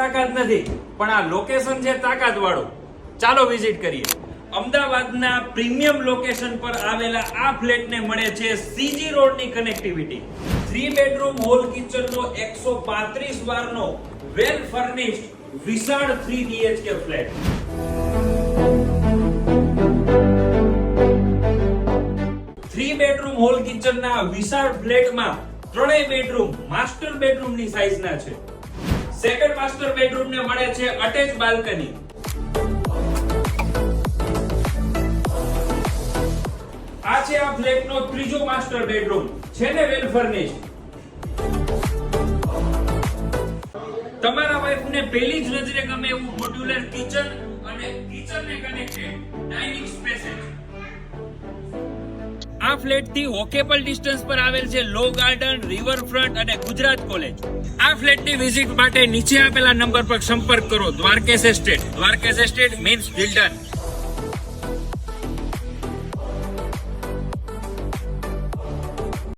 તાકાત નથી, પણ આ લોકેશન છે તાકાત વાળું. ચાલો વિઝિટ કરીએ. અમદાવાદના પ્રીમિયમ લોકેશન પર આવેલા આ ફ્લેટને મળે છે સીજી રોડની કનેક્ટિવિટી. 3 બેડરૂમ હોલ કિચનનો 135 વારનો વેલ ફર્નિશ્ડ વિશાળ 3 BHK ફ્લેટ. બેડરૂમ હોલ કિચનના વિશાળ ફ્લેટમાં 3 બેડરૂમ માસ્ટર બેડરૂમની સાઈઝના છે. સેકન્ડ માસ્ટર બેડરૂમને મળે છે અટેચ બાલ્કની. આ છે આ ફ્લેટનો ત્રીજો માસ્ટર બેડરૂમ, છે ને વેલ ફર્નિશ્ડ. તમારા વાઇફને પહેલી જ નજરે ગમે એવું મોડ્યુલર કિચન અને કિચનને કનેક્ટેડ ડાઇનિંગ સ્પેસ. આ ફ્લેટ થી વોકેબલ ડિસ્ટન્સ પર આવેલ છે લો ગાર્ડન, રિવરફ્રન્ટ અને ગુજરાત કોલેજ. આ ફ્લેટની વિઝિટ માટે નીચે આપેલા નંબર પર સંપર્ક કરો. Dwarkesh estate. Dwarkesh estate means builder.